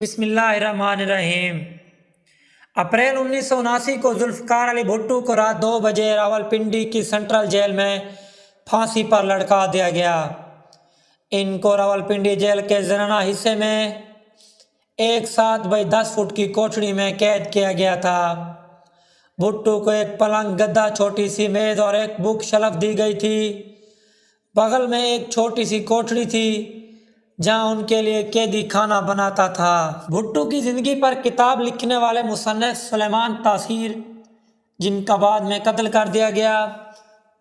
بسم اللہ الرحمن الرحیم۔ اپریل 1979 کو ذوالفقار علی بھٹو کو رات 2 بجے راولپنڈی کی سینٹرل جیل میں پھانسی پر لٹکا دیا گیا۔ ان کو راولپنڈی جیل کے زنانہ حصے میں 1.7 فٹ کی کوٹھڑی میں قید کیا گیا تھا۔ بھٹو کو ایک پلنگ، گدا، چھوٹی سی میز اور ایک بک شیلف دی گئی تھی۔ بغل میں ایک چھوٹی سی کوٹھڑی تھی جہاں ان کے لیے قیدی کھانا بناتا تھا۔ بھٹو کی زندگی پر کتاب لکھنے والے مصنف سلیمان تاثیر، جن کا بعد میں قتل کر دیا گیا،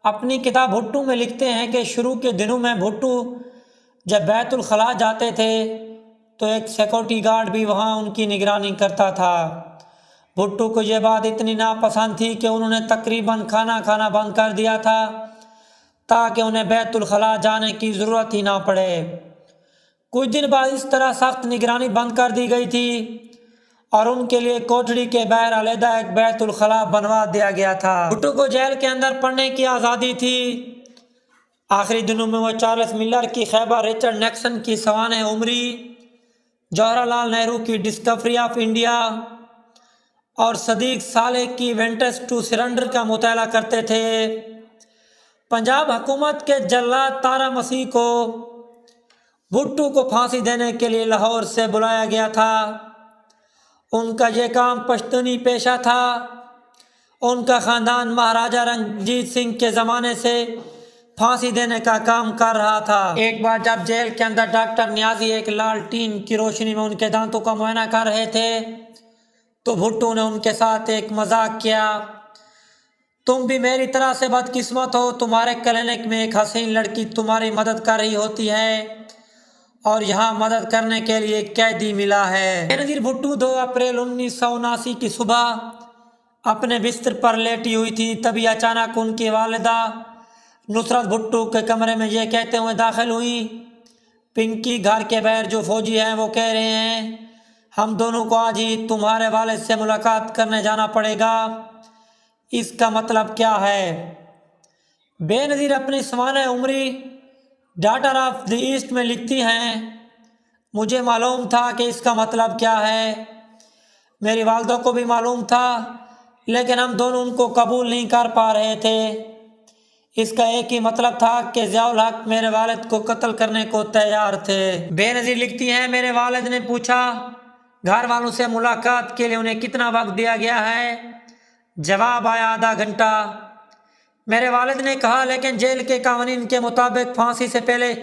اپنی کتاب بھٹو میں لکھتے ہیں کہ شروع کے دنوں میں بھٹو جب بیت الخلاء جاتے تھے تو ایک سیکورٹی گارڈ بھی وہاں ان کی نگرانی کرتا تھا۔ بھٹو کو یہ بات اتنی ناپسند تھی کہ انہوں نے تقریباً کھانا بند کر دیا تھا تاکہ انہیں بیت الخلاء جانے کی ضرورت ہی نہ پڑے۔ کچھ دن بعد اس طرح سخت نگرانی بند کر دی گئی تھی اور ان کے لیے کوٹھڑی کے باہر علیحدہ ایک بیت الخلاء بنوا دیا گیا تھا۔ بھٹو کو جیل کے اندر پڑھنے کی آزادی تھی۔ آخری دنوں میں وہ چارلس ملر کی خیبر، رچرڈ نیکسن کی سوانح عمری، جواہر لال نہرو کی ڈسکوری آف انڈیا اور صدیق صالح کی وینٹس ٹو سرنڈر کا مطالعہ کرتے تھے۔ پنجاب حکومت کے جلاد تارا مسیح کو بھٹو کو پھانسی دینے کے لیے لاہور سے بلایا گیا تھا۔ ان کا یہ کام پشتونی پیشہ تھا۔ ان کا خاندان مہاراجہ رنجیت سنگھ کے زمانے سے پھانسی دینے کا کام کر رہا تھا۔ ایک بار جب جیل کے اندر ڈاکٹر نیازی ایک لالٹین کی روشنی میں ان کے دانتوں کا معائنہ کر رہے تھے تو بھٹو نے ان کے ساتھ ایک مذاق کیا: تم بھی میری طرح سے بدقسمت ہو، تمہارے کلینک میں ایک حسین لڑکی تمہاری مدد کر رہی ہوتی ہے اور یہاں مدد کرنے کے لیے ایک قیدی ملا ہے۔ بے نظیر بھٹو 2 اپریل 1979 کی صبح اپنے بستر پر لیٹی ہوئی تھی، تبھی اچانک ان کی والدہ نصرت بھٹو کے کمرے میں یہ کہتے ہوئے داخل ہوئیں: پنکی، گھر کے باہر جو فوجی ہیں وہ کہہ رہے ہیں ہم دونوں کو آج ہی تمہارے والد سے ملاقات کرنے جانا پڑے گا، اس کا مطلب کیا ہے؟ بے نظیر اپنی سوانح عمری ڈاٹر آف دی ایسٹ میں لکھتی ہیں: مجھے معلوم تھا کہ اس کا مطلب کیا ہے، میری والدہ کو بھی معلوم تھا، لیکن ہم دونوں ان کو قبول نہیں کر پا رہے تھے۔ اس کا ایک ہی مطلب تھا کہ ضیاء الحق میرے والد کو قتل کرنے کو تیار تھے۔ بے نظیر لکھتی ہیں: میرے والد نے پوچھا گھر والوں سے ملاقات کے لیے انہیں کتنا وقت دیا گیا ہے؟ جواب آیا: آدھا گھنٹہ۔ میرے والد نے کہا لیکن جیل کے قوانین کے مطابق پھانسی سے پہلے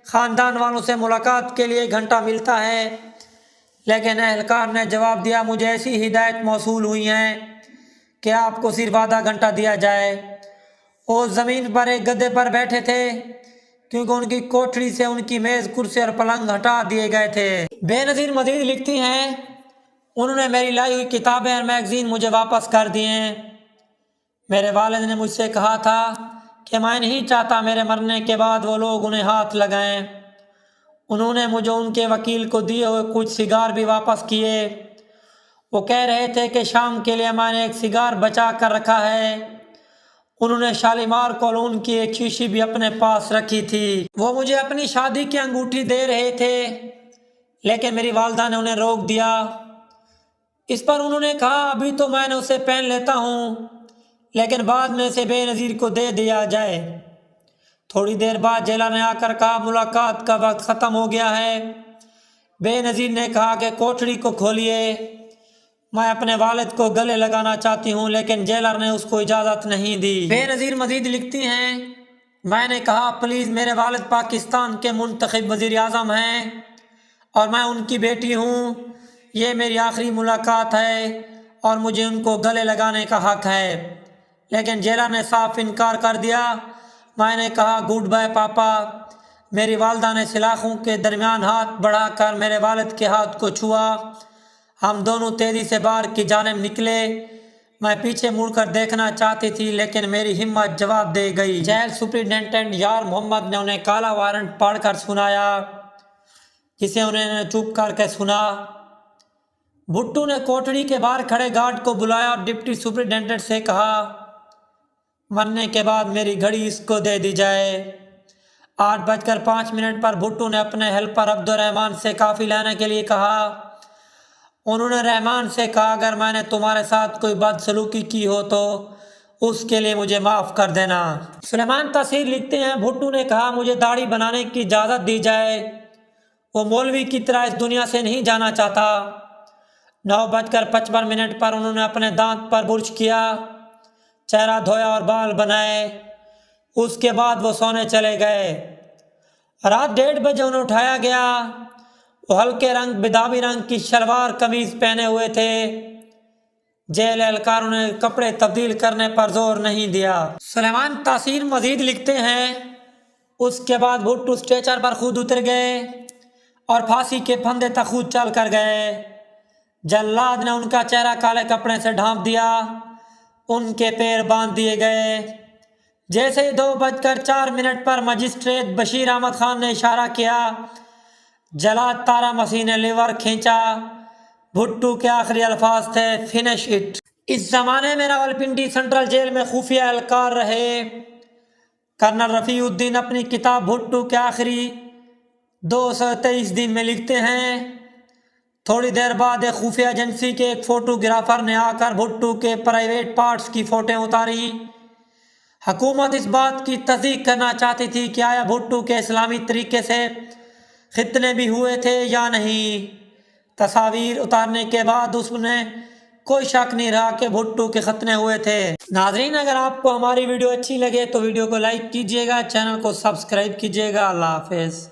خاندان والوں سے ملاقات کے لیے 1 گھنٹہ ملتا ہے، لیکن اہلکار نے جواب دیا: مجھے ایسی ہدایت موصول ہوئی ہیں کہ آپ کو صرف آدھا گھنٹہ دیا جائے۔ وہ زمین پر ایک گدے پر بیٹھے تھے کیونکہ ان کی کوٹھڑی سے ان کی میز، کرسی اور پلنگ ہٹا دیے گئے تھے۔ بے نظیر مزید لکھتی ہیں: انہوں نے میری لائی ہوئی کتابیں اور میگزین مجھے واپس کر دیے۔ میرے والد نے مجھ سے کہا تھا کہ میں نہیں چاہتا میرے مرنے کے بعد وہ لوگ انہیں ہاتھ لگائیں۔ انہوں نے مجھے ان کے وکیل کو دیے ہوئے کچھ سگار بھی واپس کیے۔ وہ کہہ رہے تھے کہ شام کے لیے میں نے ایک سگار بچا کر رکھا ہے۔ انہوں نے شالیمار کولون کی ایک شیشی بھی اپنے پاس رکھی تھی۔ وہ مجھے اپنی شادی کی انگوٹھی دے رہے تھے لیکن میری والدہ نے انہیں روک دیا۔ اس پر انہوں نے کہا ابھی تو میں نے اسے پہن لیتا ہوں لیکن بعد میں اسے بے نظیر کو دے دیا جائے۔ تھوڑی دیر بعد جیلر نے آ کر کہا ملاقات کا وقت ختم ہو گیا ہے۔ بے نظیر نے کہا کہ کوٹھڑی کو کھولیے، میں اپنے والد کو گلے لگانا چاہتی ہوں، لیکن جیلر نے اس کو اجازت نہیں دی۔ بے نظیر مزید لکھتی ہیں: میں نے کہا پلیز، میرے والد پاکستان کے منتخب وزیر اعظم ہیں اور میں ان کی بیٹی ہوں، یہ میری آخری ملاقات ہے اور مجھے ان کو گلے لگانے کا حق ہے۔ لیکن جیلر نے صاف انکار کر دیا۔ میں نے کہا گڈ بائے پاپا۔ میری والدہ نے سلاخوں کے درمیان ہاتھ بڑھا کر میرے والد کے ہاتھ کو چھوا۔ ہم دونوں تیزی سے باہر کی جانب نکلے۔ میں پیچھے مڑ کر دیکھنا چاہتی تھی لیکن میری ہمت جواب دے گئی۔ جیل سپرنٹینڈنٹ یار محمد نے انہیں کالا وارنٹ پڑھ کر سنایا جسے انہوں نے چپ کر کے سنا۔ بھٹو نے کوٹھڑی کے باہر کھڑے گارڈ کو بلایا اور ڈپٹی سپرنٹینڈنٹ سے کہا مرنے کے بعد میری گھڑی اس کو دے دی جائے۔ 8:05 پر بھٹو نے اپنے ہیلپر عبد الرحمان سے کافی لانے کے لیے کہا انہوں نے رحمان سے کہا اگر میں نے تمہارے ساتھ کوئی بدسلوکی کی ہو تو اس کے لیے مجھے معاف کر دینا۔ سلیمان تاثیر لکھتے ہیں بھٹو نے کہا مجھے داڑھی بنانے کی اجازت دی جائے، وہ مولوی کی طرح اس دنیا سے نہیں جانا چاہتا۔ 9:55 پر انہوں نے اپنے دانت پر برش کیا، چہرہ دھویا اور بال بنائے، اس کے بعد وہ سونے چلے گئے۔ رات 1:30 بجے انہیں اٹھایا گیا۔ وہ ہلکے رنگ بادامی رنگ کی شلوار قمیض پہنے ہوئے تھے۔ جیل اہلکاروں نے کپڑے تبدیل کرنے پر زور نہیں دیا۔ سلیمان تاثیر مزید لکھتے ہیں اس کے بعد بھٹو اسٹریچر پر خود اتر گئے اور پھانسی کے پھندے تک خود چل کر گئے۔ جلاد نے ان کا چہرہ کالے کپڑے سے ڈھانپ دیا، ان کے پیر باندھ دیے گئے۔ جیسے ہی 2:04 پر مجسٹریٹ بشیر احمد خان نے اشارہ کیا، جلاد تارا مسیح نے لیور کھینچا۔ بھٹو کے آخری الفاظ تھے فنش اٹ۔ اس زمانے میں راولپنڈی سینٹرل جیل میں خفیہ اہلکار رہے۔ کرنل رفیع الدین اپنی کتاب بھٹو کے آخری 223 دن میں لکھتے ہیں تھوڑی دیر بعد ایک خفیہ ایجنسی کے ایک فوٹوگرافر نے آ کر بھٹو کے پرائیویٹ پارٹس کی فوٹویں اتاری۔ حکومت اس بات کی تصدیق کرنا چاہتی تھی کہ آیا بھٹو کے اسلامی طریقے سے ختنے بھی ہوئے تھے یا نہیں۔ تصاویر اتارنے کے بعد اس میں کوئی شک نہیں رہا کہ بھٹو کے ختنے ہوئے تھے۔ ناظرین اگر آپ کو ہماری ویڈیو اچھی لگے تو ویڈیو کو لائک کیجیے گا، چینل کو سبسکرائب کیجیے گا۔ اللہ حافظ۔